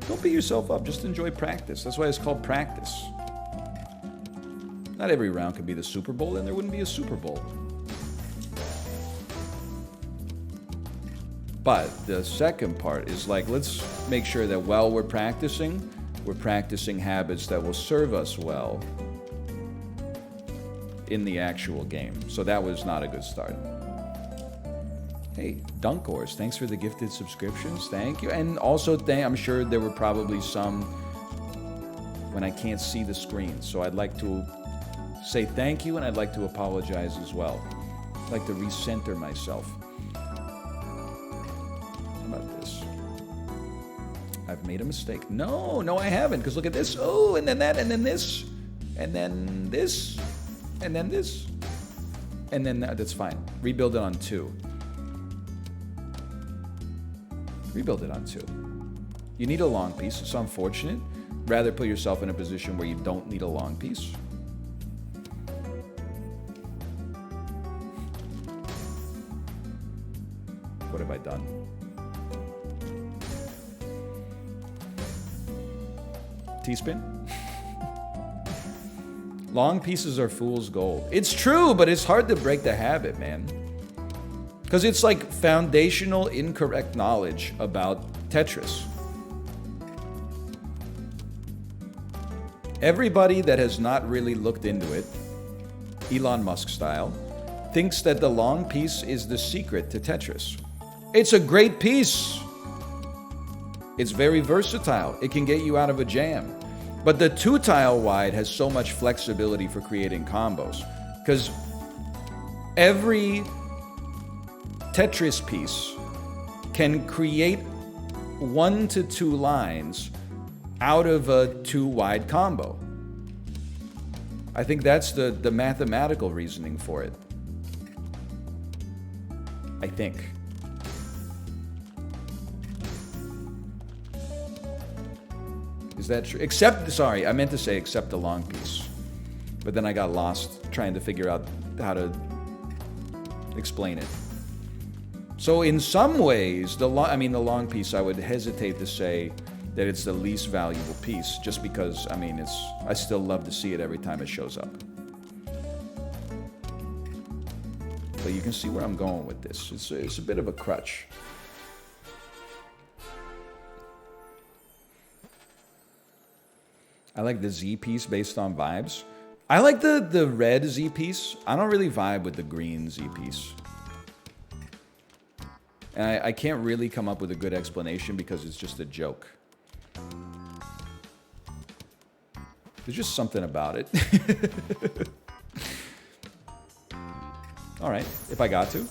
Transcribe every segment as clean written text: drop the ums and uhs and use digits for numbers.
Don't beat yourself up. Just enjoy practice. That's why it's called practice. Not every round could be the Super Bowl, then there wouldn't be a Super Bowl. But the second part is like, let's make sure that while we're practicing habits that will serve us well in the actual game. So that was not a good start. Hey, Dunkors, thanks for the gifted subscriptions. Thank you. And also, I'm sure there were probably some when I can't see the screen. So I'd like to say thank you, and I'd like to apologize as well. I'd like to recenter myself. How about this? I've made a mistake. No, I haven't, because look at this. Oh, and then that, and then this, and then this, and then this, and then that. That's fine. Rebuild it on 2. Rebuild it on 2. You need a long piece. It's unfortunate. Rather put yourself in a position where you don't need a long piece. What have I done? T-spin? Long pieces are fool's gold. It's true, but it's hard to break the habit, man. Because it's like foundational incorrect knowledge about Tetris. Everybody that has not really looked into it, Elon Musk style, thinks that the long piece is the secret to Tetris. It's a great piece. It's very versatile. It can get you out of a jam. But the 2-tile wide has so much flexibility for creating combos. Because every Tetris piece can create 1 to 2 lines out of a 2-wide combo. I think that's the mathematical reasoning for it. I think. Is that true? Except the long piece. But then I got lost trying to figure out how to explain it. So in some ways, the long piece, I would hesitate to say that it's the least valuable piece, just because, I still love to see it every time it shows up. But you can see where I'm going with this. It's a bit of a crutch. I like the Z piece based on vibes. I like the red Z piece. I don't really vibe with the green Z piece. And I can't really come up with a good explanation because it's just a joke. There's just something about it. All right, if I got to.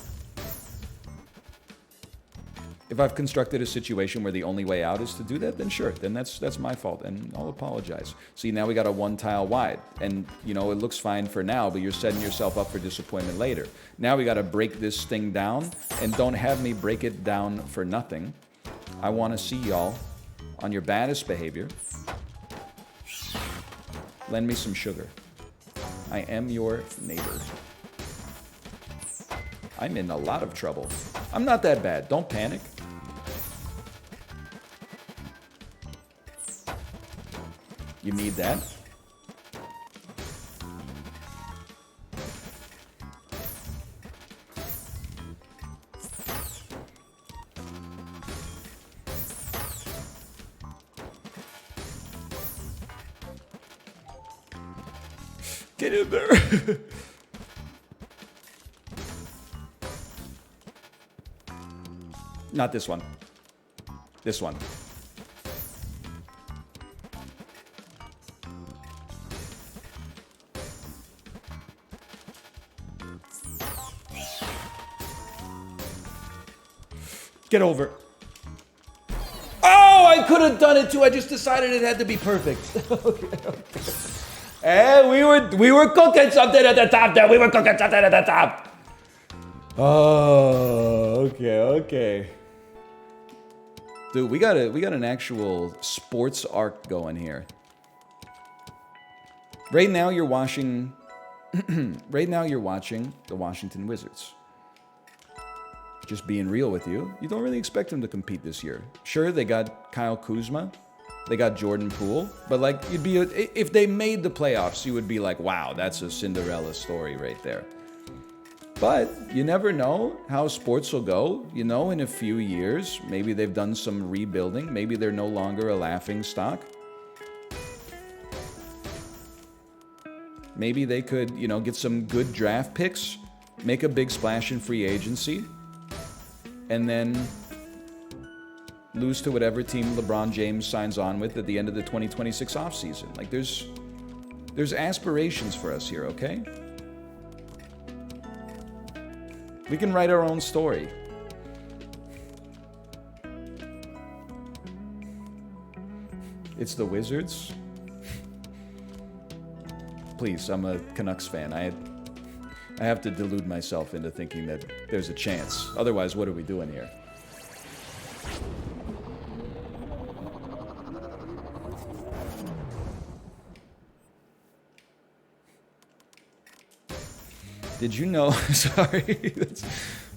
If I've constructed a situation where the only way out is to do that, then sure, then that's my fault, and I'll apologize. See, now we got a 1-tile wide, and it looks fine for now, but you're setting yourself up for disappointment later. Now we got to break this thing down, and don't have me break it down for nothing. I want to see y'all on your baddest behavior. Lend me some sugar. I am your neighbor. I'm in a lot of trouble. I'm not that bad. Don't panic. You need that. Get in there. Not this one. This one. Get over. Oh, I could have done it too. I just decided it had to be perfect. Okay. And we were cooking something at the top there. We were cooking something at the top. Oh, okay. Dude, we got an actual sports arc going here. Right now you're watching the Washington Wizards. Just being real with you, you don't really expect them to compete this year. Sure, they got Kyle Kuzma, They got Jordan Poole. But, like, you'd be... If they made the playoffs, you would be like, wow, that's a Cinderella story right there. But you never know how sports will go. You know, in a few years, maybe they've done some rebuilding. Maybe they're no longer a laughing stock. Maybe they could, you know, get some good draft picks, make a big splash in free agency, and then lose to whatever team LeBron James signs on with at the end of the 2026 offseason. Like, there's aspirations for us here, okay? We can write our own story. It's the Wizards. Please, I'm a Canucks fan. I have to delude myself into thinking that there's a chance. Otherwise, what are we doing here? Did you know... Sorry.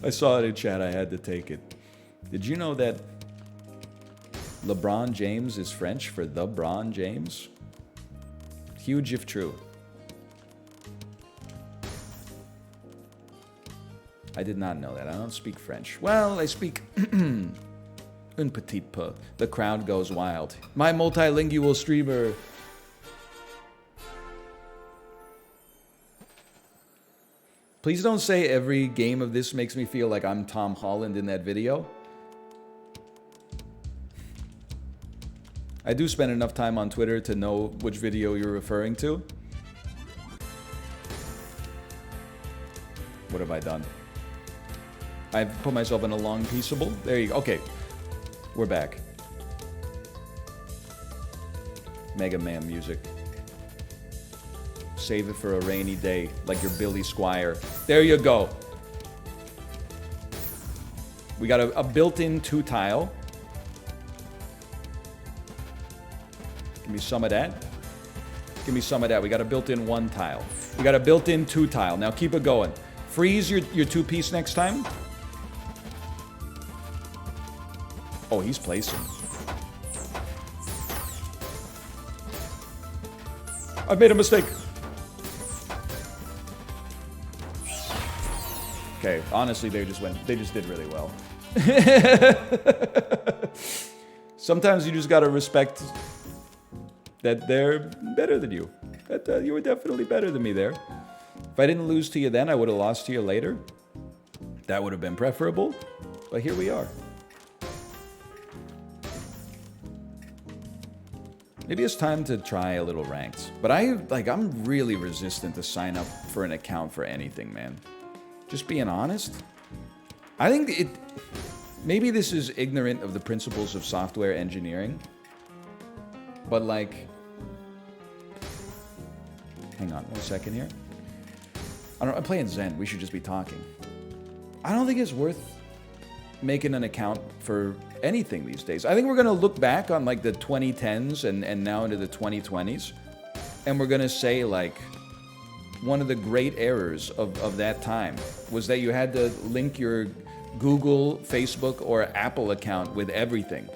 I saw it in chat. I had to take it. Did you know that LeBron James is French for the Bron James? Huge if true. I did not know that. I don't speak French. Well, I speak un petit peu. The crowd goes wild. My multilingual streamer. Please don't say every game of this makes me feel like I'm Tom Holland in that video. I do spend enough time on Twitter to know which video you're referring to. What have I done? I've put myself in a long peaceable. There you go. Okay. We're back. Mega Man music. Save it for a rainy day, like your Billy Squire. There you go. We got a built-in 2-tile. Give me some of that. Give me some of that. We got a built-in 1-tile. We got a built-in 2-tile. Now keep it going. Freeze your 2-piece next time. Oh, he's placing. I've made a mistake. Okay, honestly, they just did really well. Sometimes you just gotta respect that they're better than you. That you were definitely better than me there. If I didn't lose to you then, I would have lost to you later. That would have been preferable, but here we are. Maybe it's time to try a little ranked. But I'm really resistant to sign up for an account for anything, man. Just being honest. I think maybe this is ignorant of the principles of software engineering. But like, hang on 1 second here. I'm playing Zen. We should just be talking. I don't think it's worth making an account for anything these days. I think we're going to look back on like the 2010s and now into the 2020s. And we're going to say like one of the great errors of that time was that you had to link your Google, Facebook, or Apple account with everything.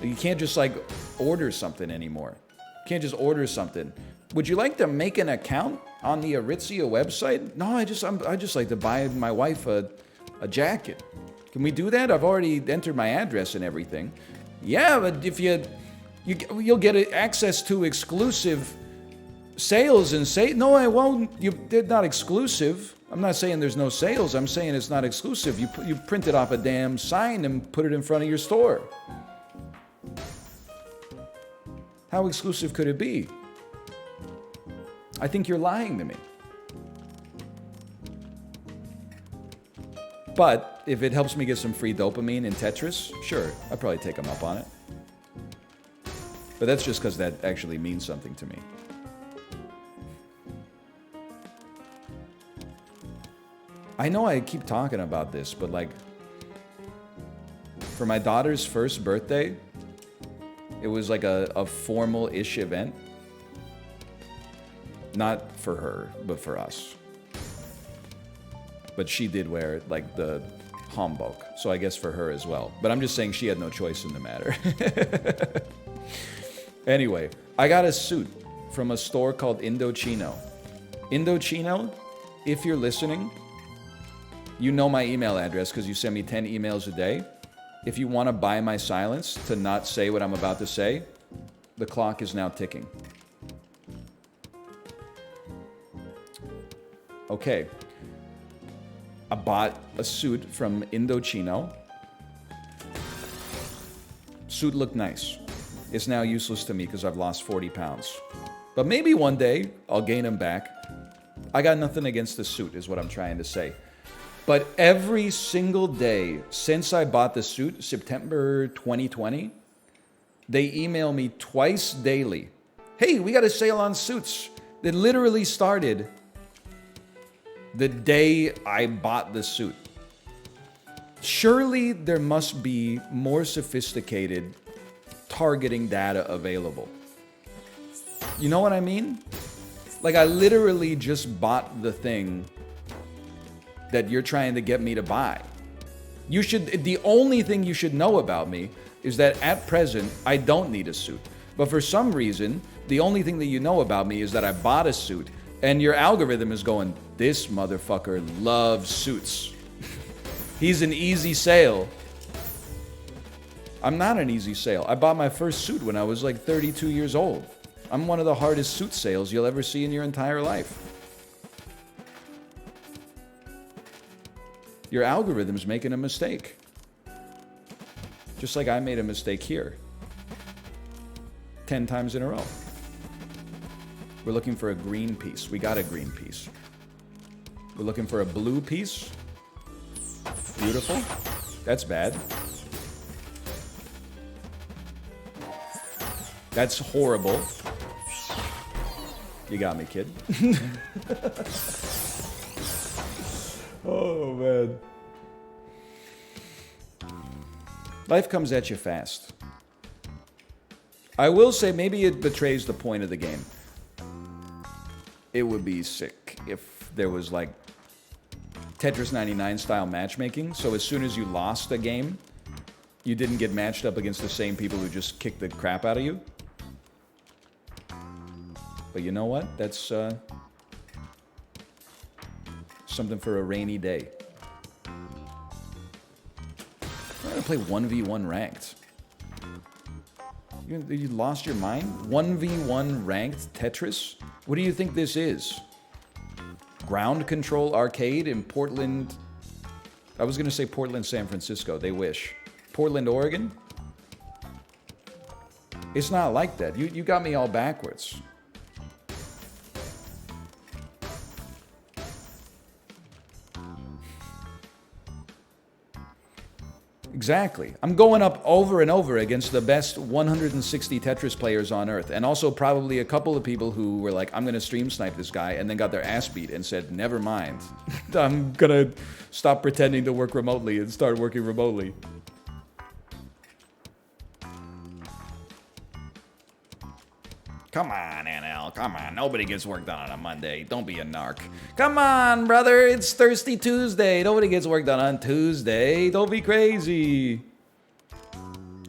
You can't just like order something anymore. You can't just order something. Would you like to make an account on the Aritzia website? No, I just like to buy my wife a jacket. Can we do that? I've already entered my address and everything. Yeah, but if you'll get access to exclusive sales and say no, I won't. They're not exclusive. I'm not saying there's no sales. I'm saying it's not exclusive. You print it off a damn sign and put it in front of your store. How exclusive could it be? I think you're lying to me. But if it helps me get some free dopamine in Tetris, sure, I'd probably take them up on it. But that's just because that actually means something to me. I know I keep talking about this, but like, for my daughter's first birthday, it was like a formal-ish event. Not for her, but for us. But she did wear like the Humbug. So I guess for her as well. But I'm just saying she had no choice in the matter. Anyway, I got a suit from a store called Indochino. Indochino, if you're listening, you know my email address because you send me 10 emails a day. If you want to buy my silence to not say what I'm about to say, the clock is now ticking. Okay. I bought a suit from Indochino. Suit looked nice. It's now useless to me because I've lost 40 pounds. But maybe one day I'll gain them back. I got nothing against the suit is what I'm trying to say. But every single day since I bought the suit, September 2020, they email me twice daily. Hey, we got a sale on suits. That literally started the day I bought the suit. Surely there must be more sophisticated targeting data available. You know what I mean? Like I literally just bought the thing that you're trying to get me to buy. The only thing you should know about me is that at present, I don't need a suit. But for some reason, the only thing that you know about me is that I bought a suit, and your algorithm is going, this motherfucker loves suits. He's an easy sale. I'm not an easy sale. I bought my first suit when I was like 32 years old. I'm one of the hardest suit sales you'll ever see in your entire life. Your algorithm's making a mistake. Just like I made a mistake here. 10 times in a row. We're looking for a green piece. We got a green piece. We're looking for a blue piece. Beautiful. That's bad. That's horrible. You got me, kid. Oh, man. Life comes at you fast. I will say maybe it betrays the point of the game. It would be sick if there was like Tetris 99 style matchmaking. So as soon as you lost a game, you didn't get matched up against the same people who just kicked the crap out of you. But you know what? That's something for a rainy day. I'm gonna play 1v1 ranked. You lost your mind? 1v1 ranked Tetris? What do you think this is? Ground Control Arcade in Portland. I was gonna say Portland, San Francisco. They wish. Portland, Oregon? It's not like that. You got me all backwards. Exactly. I'm going up over and over against the best 160 Tetris players on Earth, and also probably a couple of people who were like, I'm going to stream snipe this guy, and then got their ass beat and said, never mind. I'm going to stop pretending to work remotely and start working remotely. Come on, NL. Come on. Nobody gets work done on a Monday. Don't be a narc. Come on, brother. It's Thirsty Tuesday. Nobody gets work done on Tuesday. Don't be crazy.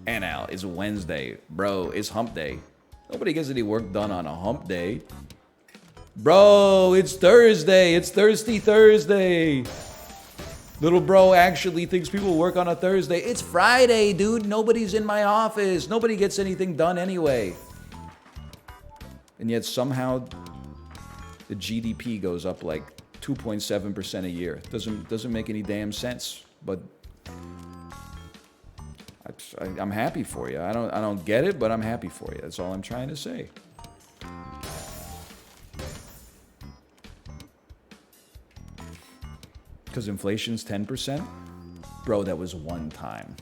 NL, it's Wednesday. Bro, it's hump day. Nobody gets any work done on a hump day. Bro, it's Thursday. It's Thirsty Thursday. Little bro actually thinks people work on a Thursday. It's Friday, dude. Nobody's in my office. Nobody gets anything done anyway. And yet somehow the GDP goes up like 2.7% a year. Doesn't make any damn sense. But I'm happy for you. I don't get it, but I'm happy for you. That's all I'm trying to say. Because inflation's 10%? Bro, that was one time.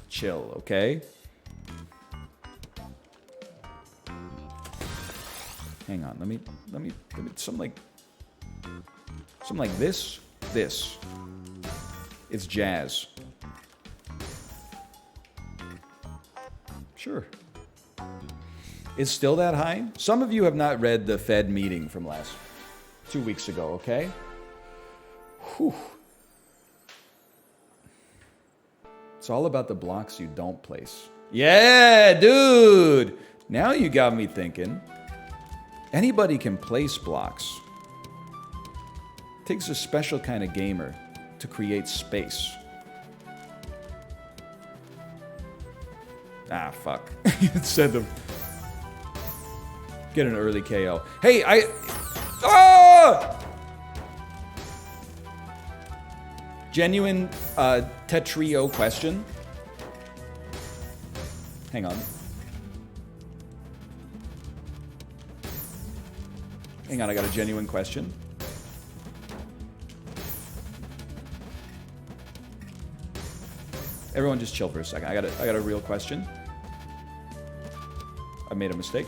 Chill, okay? Hang on, let me something like this. It's jazz. Sure. It's still that high? Some of you have not read the Fed meeting from 2 weeks ago, okay? Whew. It's all about the blocks you don't place. Yeah, dude! Now you got me thinking. Anybody can place blocks. It takes a special kind of gamer to create space. Ah, fuck. Send them. Get an early KO. Hey, Ah! Genuine Tetrio question. Hang on. Hang on, I got a genuine question. Everyone just chill for a second. I got a real question. I made a mistake.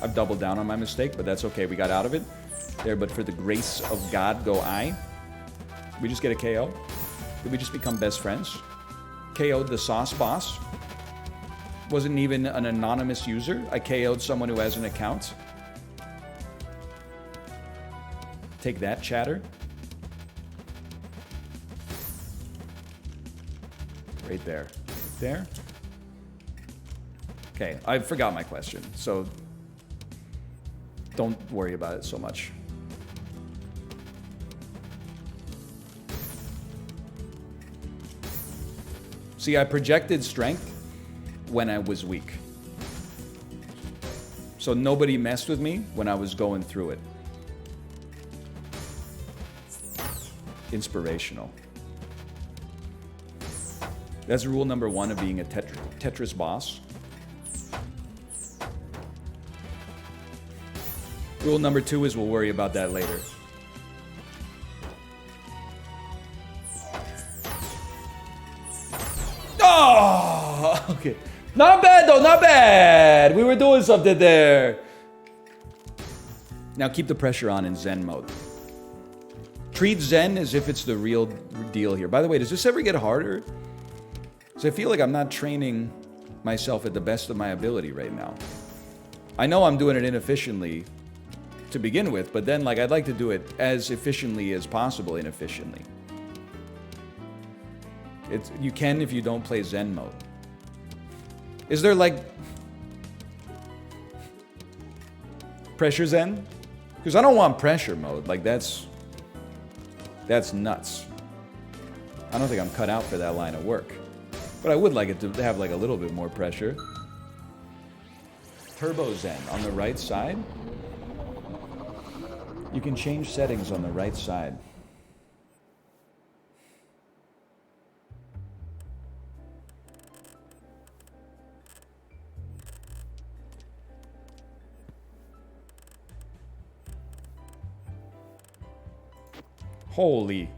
I've doubled down on my mistake, but that's okay. We got out of it. There, but for the grace of God go I. We just get a KO? Did we just become best friends? KO'd the sauce boss. Wasn't even an anonymous user. I KO'd someone who has an account. Take that, chatter. Right there. Right there. Okay, I forgot my question, so don't worry about it so much. See, I projected strength when I was weak. So nobody messed with me when I was going through it. Inspirational. That's rule number 1 of being a Tetris boss. Rule number 2 is we'll worry about that later. Oh, okay. Not bad though, not bad. We were doing something there. Now keep the pressure on in Zen mode. Treat Zen as if it's the real deal here. By the way, does this ever get harder? Because I feel like I'm not training myself at the best of my ability right now. I know I'm doing it inefficiently to begin with, but then like I'd like to do it as efficiently as possible inefficiently. You can if you don't play Zen mode. Is there like pressure Zen? Because I don't want pressure mode. Like that's nuts. I don't think I'm cut out for that line of work. But I would like it to have like a little bit more pressure. Turbo Zen on the right side. You can change settings on the right side. Holy.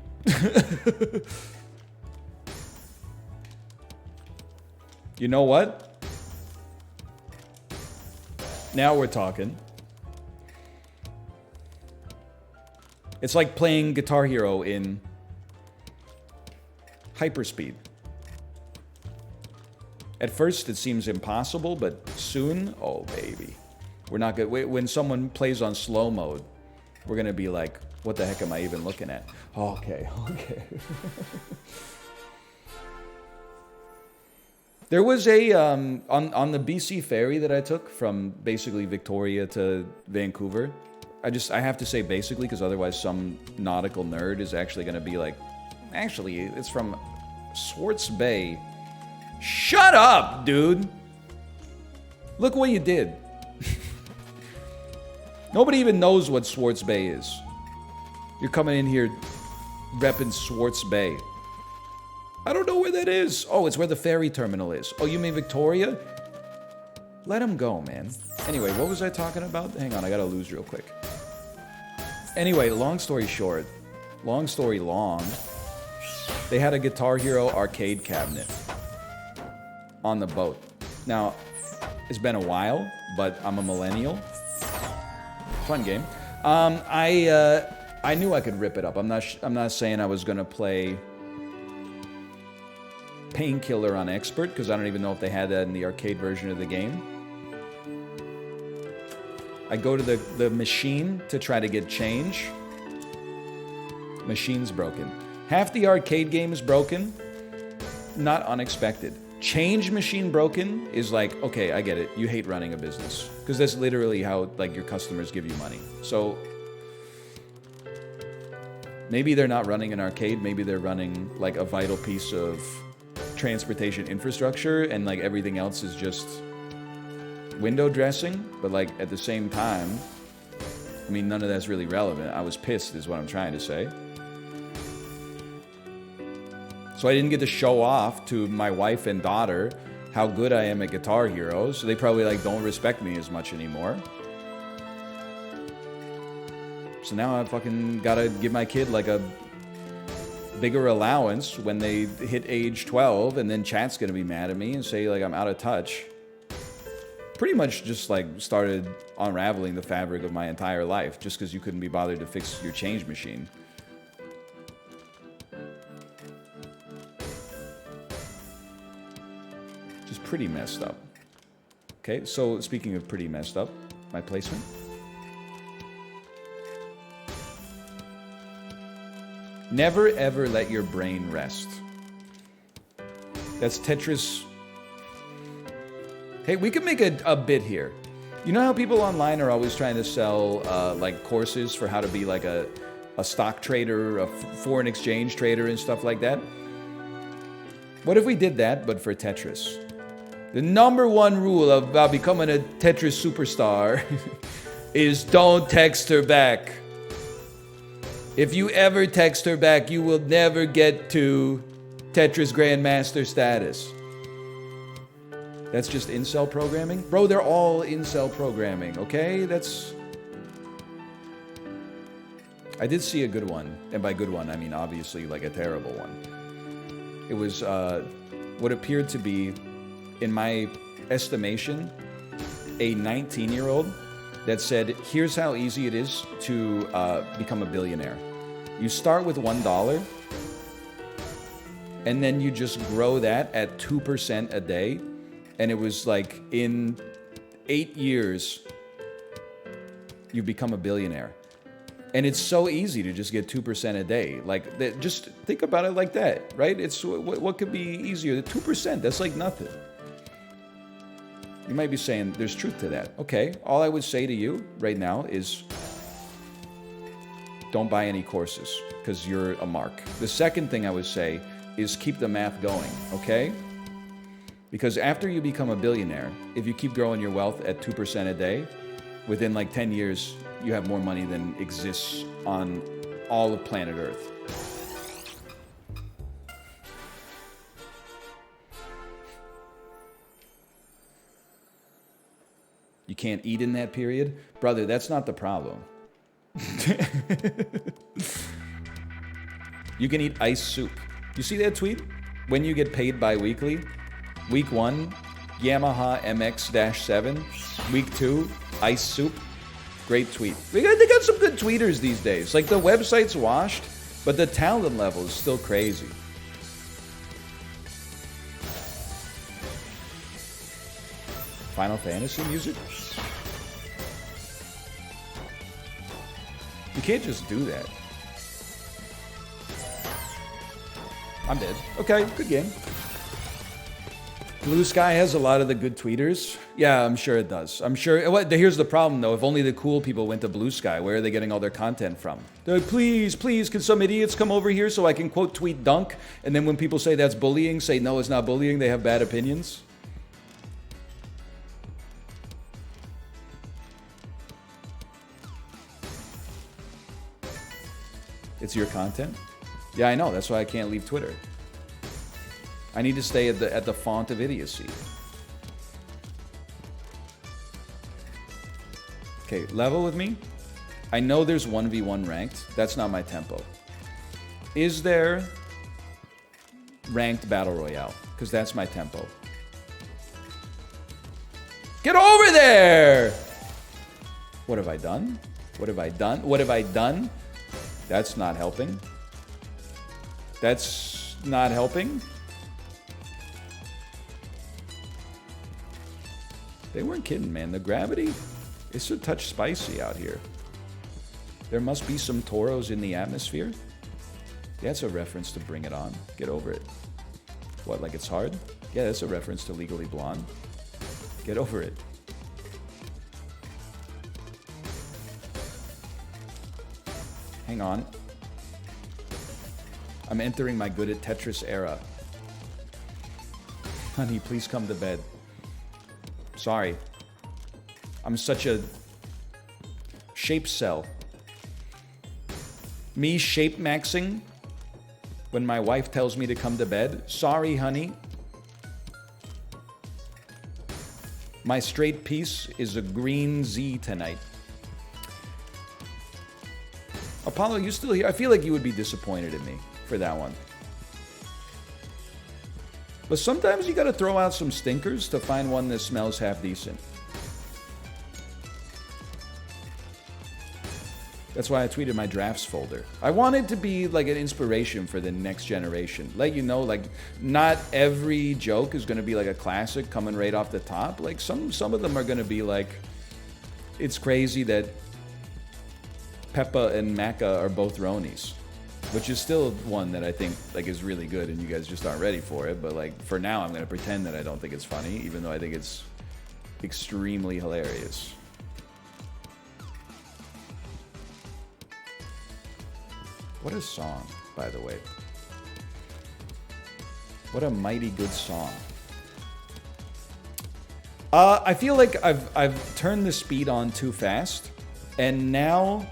You know what? Now we're talking. It's like playing Guitar Hero in hyperspeed. At first it seems impossible, but soon, oh baby. We're not good. When someone plays on slow mode, we're gonna be like, what the heck am I even looking at? Okay. There was a, on the BC ferry that I took from basically Victoria to Vancouver. I have to say basically, because otherwise some nautical nerd is actually going to be like, actually, it's from Swartz Bay. Shut up, dude! Look what you did. Nobody even knows what Swartz Bay is. You're coming in here repping Swartz Bay. I don't know where that is. Oh, it's where the ferry terminal is. Oh, you mean Victoria? Let him go, man. Anyway, what was I talking about? Hang on, I gotta lose real quick. Anyway, long story short, long story long, they had a Guitar Hero arcade cabinet on the boat. Now, it's been a while, but I'm a millennial. Fun game. I knew I could rip it up. I'm not saying I was gonna play Painkiller on Expert, because I don't even know if they had that in the arcade version of the game. I go to the machine to try to get change. Machine's broken. Half the arcade game is broken. Not unexpected. Change machine broken is like, okay, I get it. You hate running a business. Because that's literally how like your customers give you money. So maybe they're not running an arcade. Maybe they're running like a vital piece of transportation infrastructure and like everything else is just window dressing. But like at the same time, I mean, none of that's really relevant. I was pissed is what I'm trying to say. So I didn't get to show off to my wife and daughter how good I am at Guitar Hero. So they probably like don't respect me as much anymore. So now I fucking gotta give my kid like a bigger allowance when they hit age 12, and then chat's gonna be mad at me and say like I'm out of touch. Pretty much just like started unraveling the fabric of my entire life just because you couldn't be bothered to fix your change machine. Just pretty messed up. Okay, so speaking of pretty messed up, my placement. Never ever let your brain rest. That's Tetris. Hey, we could make a bit here. You know how people online are always trying to sell like courses for how to be like a stock trader, a foreign exchange trader and stuff like that? What if we did that, but for Tetris? The number one rule about becoming a Tetris superstar is don't text her back. If you ever text her back, you will never get to Tetris Grandmaster status. That's just incel programming? Bro, they're all incel programming, okay? I did see a good one. And by good one, I mean obviously like a terrible one. It was what appeared to be, in my estimation, a 19-year-old that said, here's how easy it is to become a billionaire. You start with $1, and then you just grow that at 2% a day. And it was like, in 8 years, you become a billionaire. And it's so easy to just get 2% a day. Like, just think about it like that, right? It's what could be easier? The 2%, that's like nothing. You might be saying, there's truth to that. Okay, all I would say to you right now is don't buy any courses because you're a mark. The second thing I would say is keep the math going, okay? Because after you become a billionaire, if you keep growing your wealth at 2% a day, within like 10 years, you have more money than exists on all of planet Earth. You can't eat in that period? Brother, that's not the problem. You can eat ice soup. You see that tweet? When you get paid bi-weekly, week 1, Yamaha MX-7. Week 2, ice soup. Great tweet. They got some good tweeters these days. Like, the website's washed, but the talent level is still crazy. Final Fantasy music? You can't just do that. I'm dead. Okay, good game. Blue Sky has a lot of the good tweeters. Yeah, I'm sure it does. I'm sure. Here's the problem, though. If only the cool people went to Blue Sky, where are they getting all their content from? They're like, please, can some idiots come over here so I can quote tweet dunk? And then when people say that's bullying, say no, it's not bullying. They have bad opinions. It's your content? Yeah, I know. That's why I can't leave Twitter. I need to stay at the font of idiocy. Okay, level with me. I know there's 1v1 ranked. That's not my tempo. Is there ranked battle royale? Because that's my tempo. Get over there! What have I done? What have I done? What have I done? That's not helping. That's not helping. They weren't kidding, man. The gravity is a touch spicy out here. There must be some toros in the atmosphere. Yeah, it's a reference to Bring It On. Get over it. What, like it's hard? Yeah, that's a reference to Legally Blonde. Get over it. Hang on. I'm entering my good at Tetris era. Honey, please come to bed. Sorry. I'm such a shape cell. Me shape maxing when my wife tells me to come to bed. Sorry, honey. My straight piece is a green Z tonight. Apollo, you still here? I feel like you would be disappointed in me for that one. But sometimes you gotta throw out some stinkers to find one that smells half decent. That's why I tweeted my drafts folder. I wanted to be like an inspiration for the next generation. Let you know, like, not every joke is gonna be like a classic coming right off the top. Like, some of them are gonna be like, it's crazy that Peppa and Macca are both Ronies. Which is still one that I think like is really good and you guys just aren't ready for it. But like, for now, I'm gonna pretend that I don't think it's funny, even though I think it's extremely hilarious. What a song, by the way. What a mighty good song. I feel like I've turned the speed on too fast, and now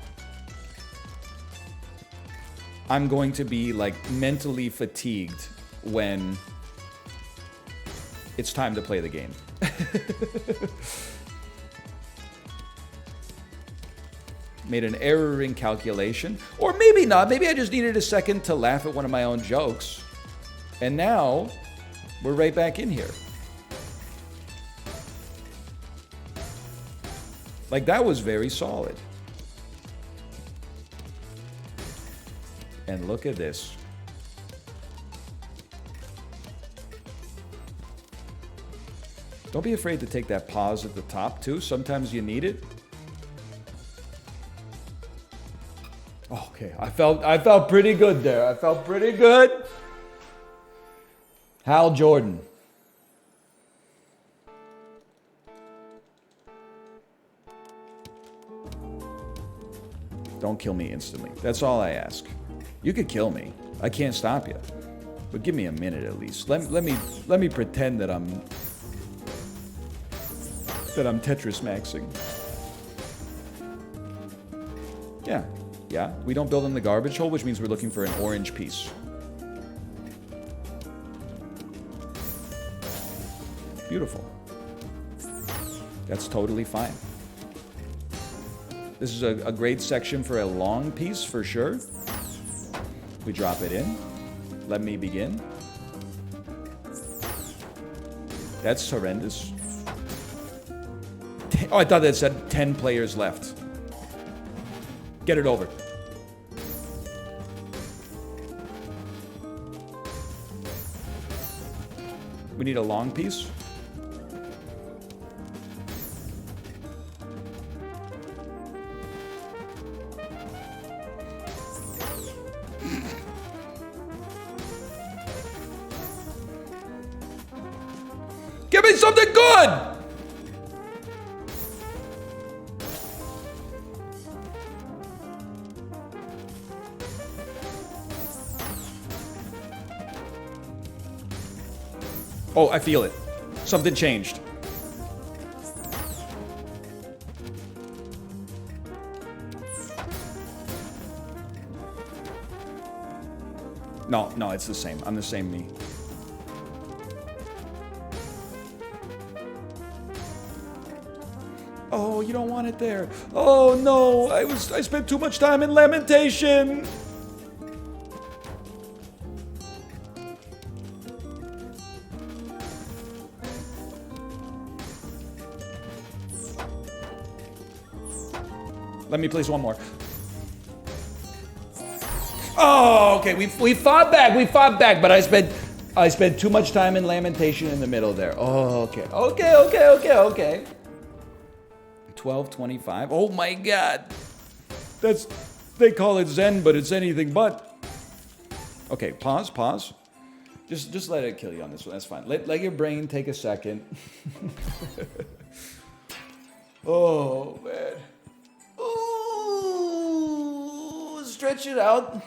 I'm going to be like mentally fatigued when it's time to play the game. Made an error in calculation. Or maybe not. Maybe I just needed a second to laugh at one of my own jokes. And now, we're right back in here. Like, that was very solid. And look at this. Don't be afraid to take that pause at the top, too. Sometimes you need it. Okay, I felt pretty good there. I felt pretty good. Hal Jordan. Don't kill me instantly. That's all I ask. You could kill me. I can't stop you. But give me a minute at least. Let me pretend that I'm Tetris maxing. Yeah, we don't build in the garbage hole, which means we're looking for an orange piece. Beautiful. That's totally fine. This is a great section for a long piece, for sure. We drop it in. Let me begin. That's horrendous. Oh, I thought that said 10 players left. Get it over. We need a long piece. Give me something good! Oh, I feel it. Something changed. No, it's the same. I'm the same me. Oh, you don't want it there. Oh no, I spent too much time in lamentation. Let me place one more. Oh, okay. We fought back, but I spent too much time in lamentation in the middle there. Oh, okay. 12:25. Oh my God. They call it Zen, but it's anything but. Okay, pause. Just let it kill you on this one. That's fine. Let your brain take a second. Oh, man. Ooh, stretch it out.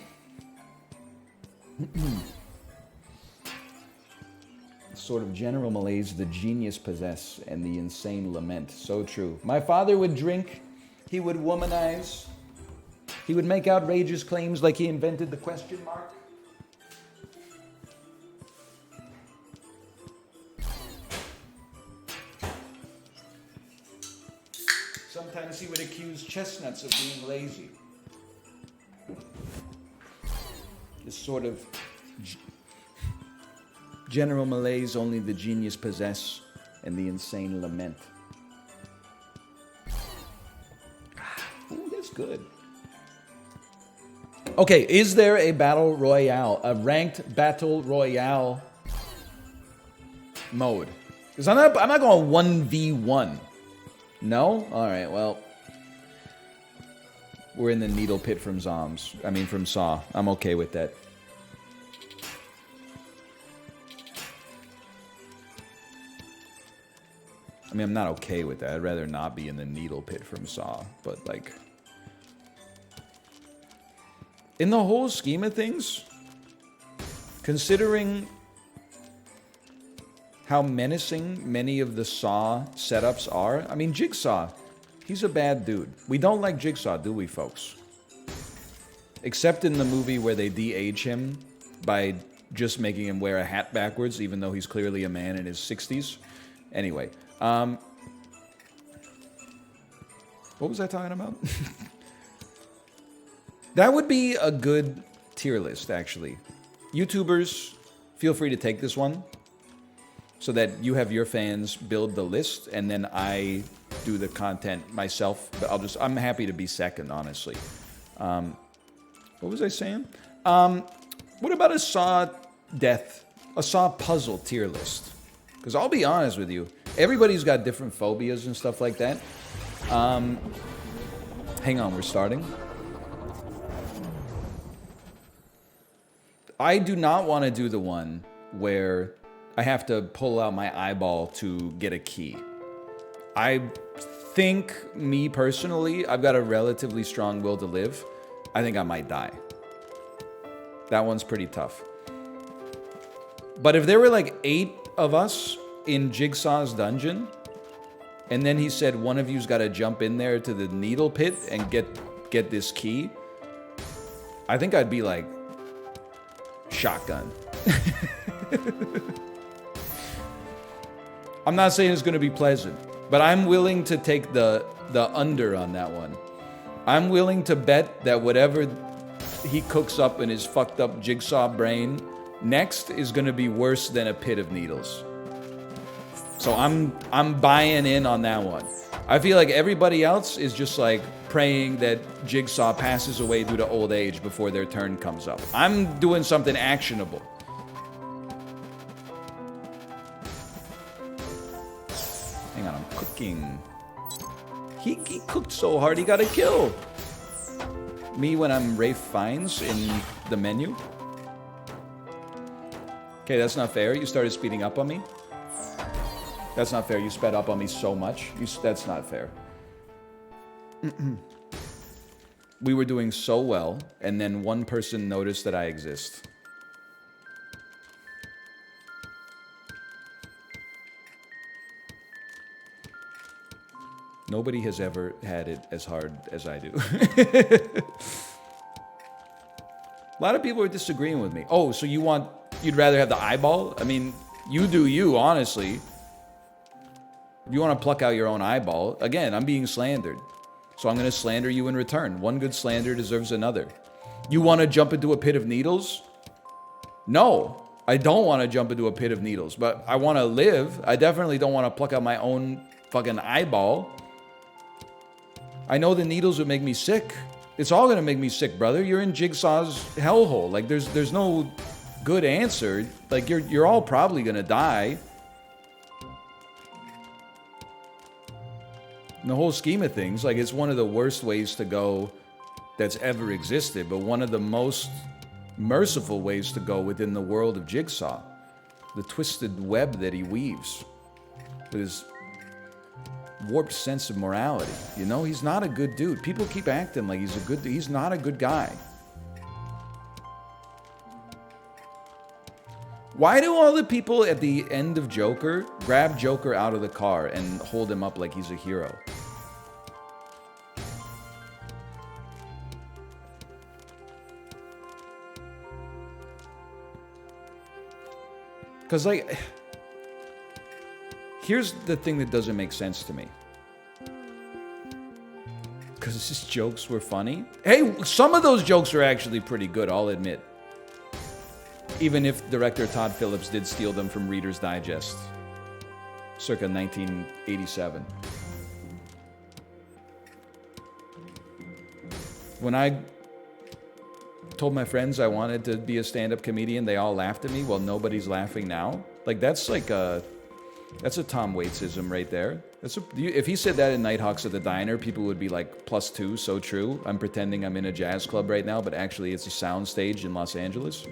Sort of general malaise the genius possess and the insane lament. So true. My father would drink. He would womanize. He would make outrageous claims like he invented the question mark. Sometimes he would accuse chestnuts of being lazy. This sort of general malaise only the genius possess and the insane lament. Ooh, that's good. Okay, is there a battle royale, a ranked battle royale mode? Because I'm not going 1v1. No? Alright, well. We're in the needle pit from from Saw. I'm okay with that. I mean, I'm not okay with that. I'd rather not be in the needle pit from Saw. But, like... in the whole scheme of things, considering how menacing many of the Saw setups are, I mean, Jigsaw, he's a bad dude. We don't like Jigsaw, do we, folks? Except in the movie where they de-age him by just making him wear a hat backwards, even though he's clearly a man in his 60s. Anyway, what was I talking about? That would be a good tier list, actually. YouTubers, feel free to take this one so that you have your fans build the list and then I do the content myself. But I'm happy to be second, honestly. What was I saying? What about a Saw puzzle tier list? Because I'll be honest with you, everybody's got different phobias and stuff like that. Hang on, we're starting. I do not want to do the one where I have to pull out my eyeball to get a key. I think, me personally, I've got a relatively strong will to live. I think I might die. That one's pretty tough. But if there were like 8 of us in Jigsaw's dungeon, and then he said one of you's got to jump in there to the needle pit and get this key, I think I'd be like, shotgun. I'm not saying it's going to be pleasant, but I'm willing to take the under on that one. I'm willing to bet that whatever he cooks up in his fucked up Jigsaw brain next is going to be worse than a pit of needles. So I'm buying in on that one. I feel like everybody else is just like praying that Jigsaw passes away due to old age before their turn comes up. I'm doing something actionable. Hang on, I'm cooking. He cooked so hard he got a kill. Me when I'm Rafe Fiennes in the menu. Okay, that's not fair. You started speeding up on me. That's not fair. You sped up on me so much. That's not fair. We were doing so well, and then one person noticed that I exist. Nobody has ever had it as hard as I do. A lot of people are disagreeing with me. Oh, so you'd rather have the eyeball? I mean, you do you, honestly. If you want to pluck out your own eyeball, again, I'm being slandered. So I'm going to slander you in return. One good slander deserves another. You want to jump into a pit of needles? No, I don't want to jump into a pit of needles, but I want to live. I definitely don't want to pluck out my own fucking eyeball. I know the needles would make me sick. It's all going to make me sick, brother. You're in Jigsaw's hellhole. Like, there's no good answer. Like, you're all probably going to die. In the whole scheme of things, like, it's one of the worst ways to go that's ever existed, but one of the most merciful ways to go within the world of Jigsaw. The twisted web that he weaves with his warped sense of morality. You know, he's not a good dude. People keep acting like he's not a good guy. Why do all the people at the end of Joker grab Joker out of the car and hold him up like he's a hero? Because, like, here's the thing that doesn't make sense to me. Because his jokes were funny. Hey, some of those jokes are actually pretty good, I'll admit. Even if director Todd Phillips did steal them from Reader's Digest, circa 1987. When I told my friends I wanted to be a stand-up comedian, they all laughed at me. Well, nobody's laughing now. Like, that's like that's a Tom Waitsism right there. If he said that in Nighthawks at the Diner, people would be like, +2, so true. I'm pretending I'm in a jazz club right now, but actually it's a sound stage in Los Angeles.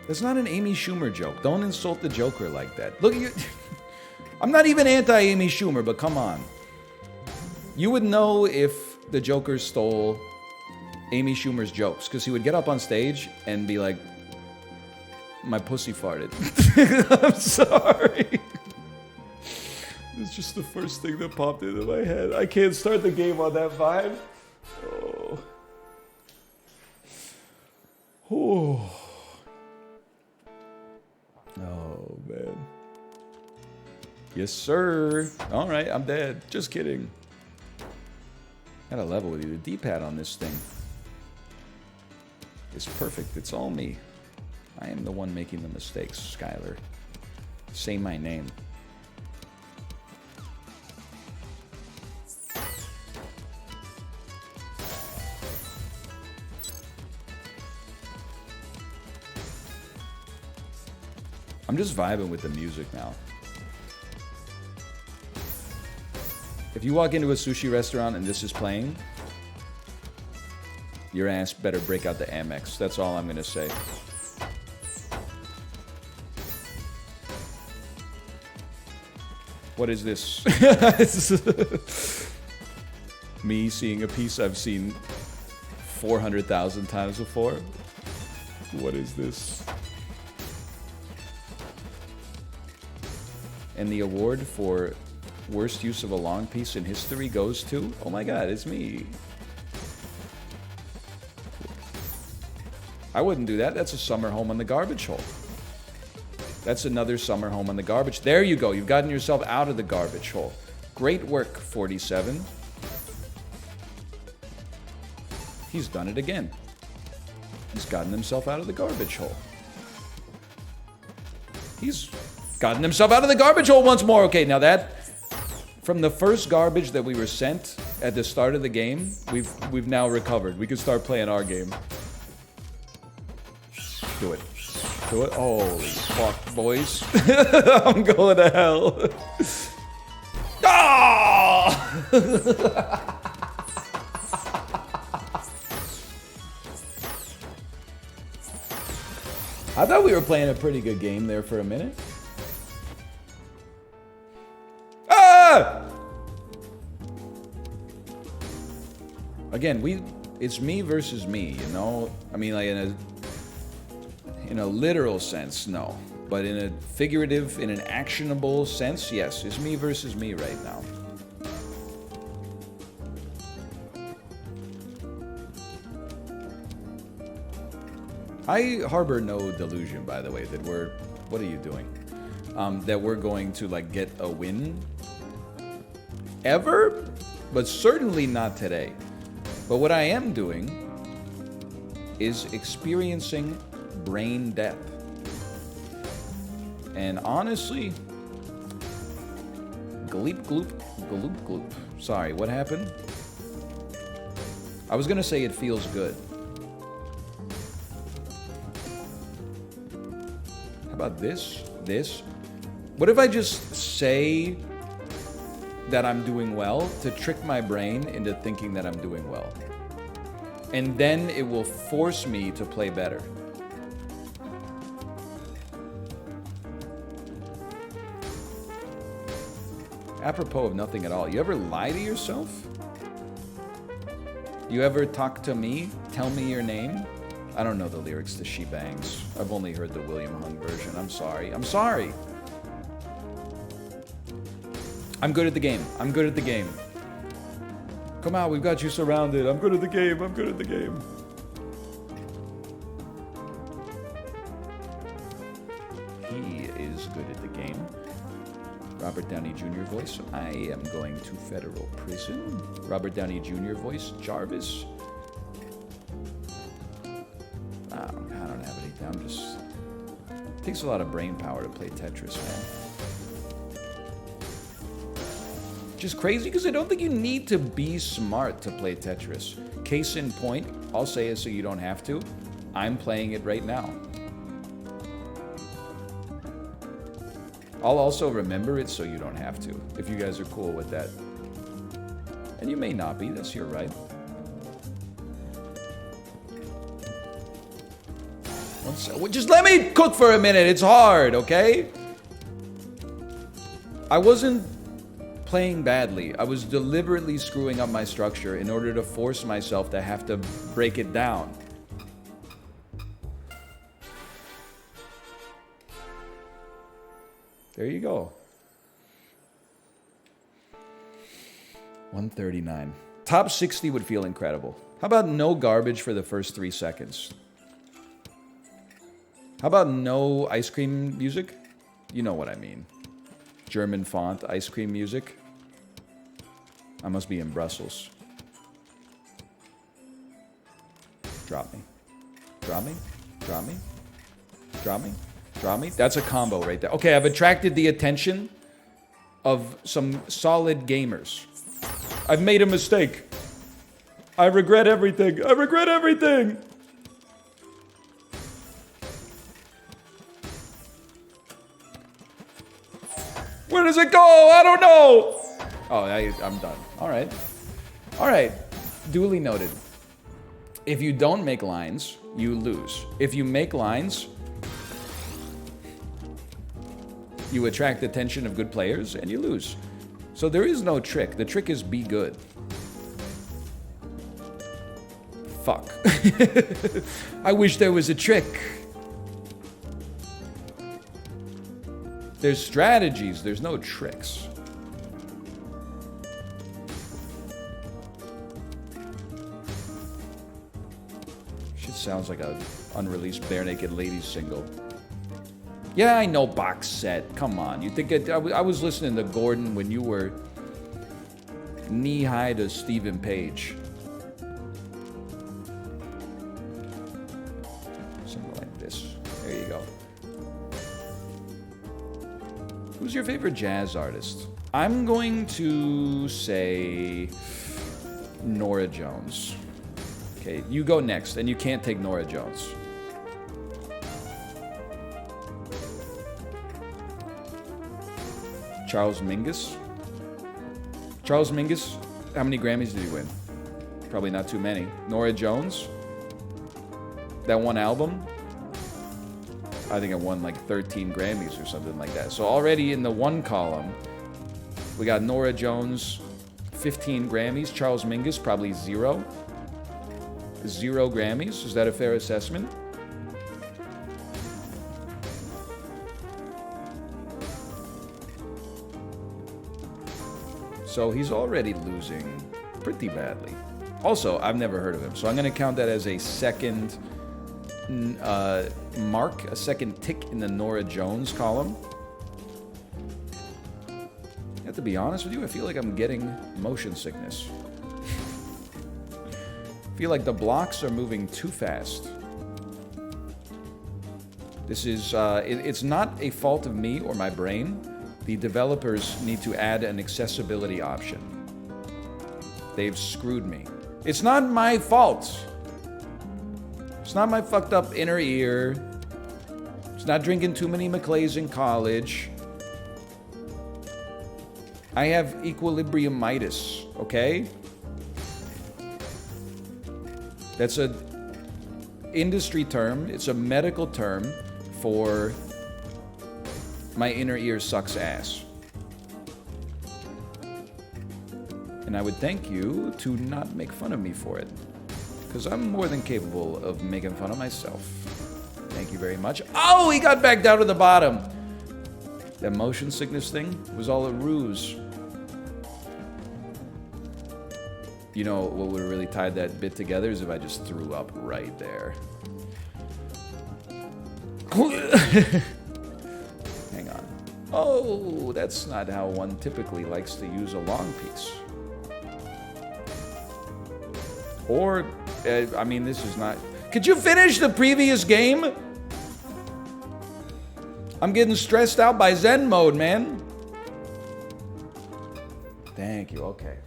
That's not an Amy Schumer joke. Don't insult the Joker like that. Look at you. I'm not even anti-Amy Schumer, but come on. You would know if the Joker stole Amy Schumer's jokes, because he would get up on stage and be like, my pussy farted. I'm sorry. It's just the first thing that popped into my head. I can't start the game on that vibe. Oh. Oh. Oh, man. Yes, sir. All right, I'm dead. Just kidding. Gotta level with you. The D-pad on this thing is perfect. It's all me. I am the one making the mistakes, Skylar. Say my name. I'm just vibing with the music now. If you walk into a sushi restaurant and this is playing, your ass better break out the Amex. That's all I'm gonna say. What is this? Me seeing a piece I've seen 400,000 times before. What is this? And the award for worst use of a long piece in history goes to... Oh my god, it's me. I wouldn't do that. That's a summer home on the garbage hole. That's another summer home on the garbage. There you go. You've gotten yourself out of the garbage hole. Great work, 47. He's done it again. He's gotten himself out of the garbage hole. He's gotten himself out of the garbage hole once more. Okay, now that... From the first garbage that we were sent at the start of the game, we've now recovered. We can start playing our game. Do it. Do it. Holy fuck, boys. I'm going to hell. Ah! I thought we were playing a pretty good game there for a minute. Ah! Again, it's me versus me, you know? I mean, like in a literal sense, no. But in a figurative, in an actionable sense, yes. It's me versus me right now. I harbor no delusion, by the way, that we're... What are you doing? That we're going to, like, get a win. Ever? But certainly not today. But what I am doing is experiencing brain death. And honestly, gleep gloop, gloop gloop. Sorry, what happened? I was gonna say it feels good. How about this? This? What if I just say that I'm doing well to trick my brain into thinking that I'm doing well. And then it will force me to play better. Apropos of nothing at all, you ever lie to yourself? You ever talk to me? Tell me your name? I don't know the lyrics to She Bangs. I've only heard the William Hung version. I'm sorry. I'm sorry. I'm good at the game. I'm good at the game. Come out, we've got you surrounded. I'm good at the game. I'm good at the game. He is good at the game. Robert Downey Jr. voice, I am going to federal prison. Robert Downey Jr. voice, Jarvis. I don't have anything. I'm just... It takes a lot of brain power to play Tetris, man. Just crazy because I don't think you need to be smart to play Tetris. Case in point, I'll say it so you don't have to. I'm playing it right now. I'll also remember it so you don't have to, if you guys are cool with that. And you may not be, that's your right. Just let me cook for a minute, it's hard, okay? I wasn't playing badly. I was deliberately screwing up my structure in order to force myself to have to break it down. There you go. 139. Top 60 would feel incredible. How about no garbage for the first 3 seconds? How about no ice cream music? You know what I mean. German font ice cream music. I must be in Brussels. Drop me. Drop me. Drop me. Drop me. Draw me? That's a combo right there. Okay, I've attracted the attention of some solid gamers. I've made a mistake. I regret everything. I regret everything. Where does it go? I don't know. Oh, I'm done. All right. All right. Duly noted. If you don't make lines, you lose. If you make lines, you attract the attention of good players, and you lose. So there is no trick. The trick is be good. Fuck. I wish there was a trick. There's strategies. There's no tricks. Shit sounds like a unreleased Bare Naked Ladies single. Yeah, I know box set. Come on. You think I was listening to Gordon when you were knee-high to Stephen Page. Something like this. There you go. Who's your favorite jazz artist? I'm going to say Norah Jones. Okay, you go next, and you can't take Norah Jones. Charles Mingus. Charles Mingus, how many Grammys did he win? Probably not too many. Norah Jones, that one album, I think it won like 13 Grammys or something like that. So already in the one column, we got Norah Jones, 15 Grammys. Charles Mingus, probably 0. 0 Grammys. Is that a fair assessment? So he's already losing pretty badly. Also, I've never heard of him, so I'm going to count that as a second mark, a second tick in the Norah Jones column. I have to be honest with you, I feel like I'm getting motion sickness. I feel like the blocks are moving too fast. This is, it's not a fault of me or my brain. The developers need to add an accessibility option. They've screwed me. It's not my fault. It's not my fucked up inner ear. It's not drinking too many Maclays in college. I have equilibriumitis, okay? That's a industry term. It's a medical term for my inner ear sucks ass. And I would thank you to not make fun of me for it, because I'm more than capable of making fun of myself. Thank you very much. Oh, he got back down to the bottom. That motion sickness thing was all a ruse. You know what would have really tied that bit together is if I just threw up right there. Hang on. Oh, that's not how one typically likes to use a long piece. Or, I mean, this is not... Could you finish the previous game? I'm getting stressed out by Zen mode, man. Thank you, okay.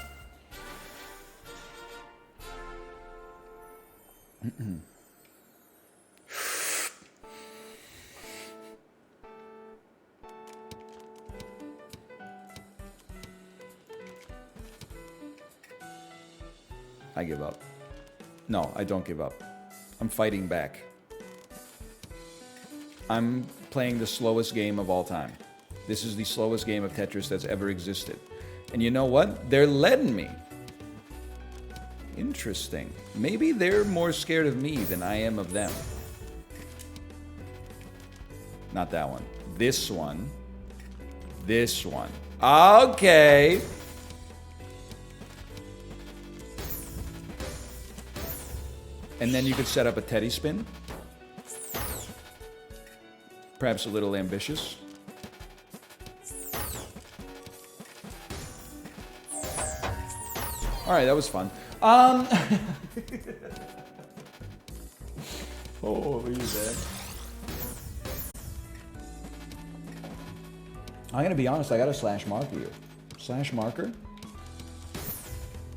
I give up. No, I don't give up. I'm fighting back. I'm playing the slowest game of all time. This is the slowest game of Tetris that's ever existed. And you know what? They're letting me. Interesting. Maybe they're more scared of me than I am of them. Not that one. This one. This one. Okay. And then you could set up a teddy spin. Perhaps a little ambitious. All right, that was fun. Oh, what are you there? I'm gonna be honest, I got a slash marker you. Slash marker?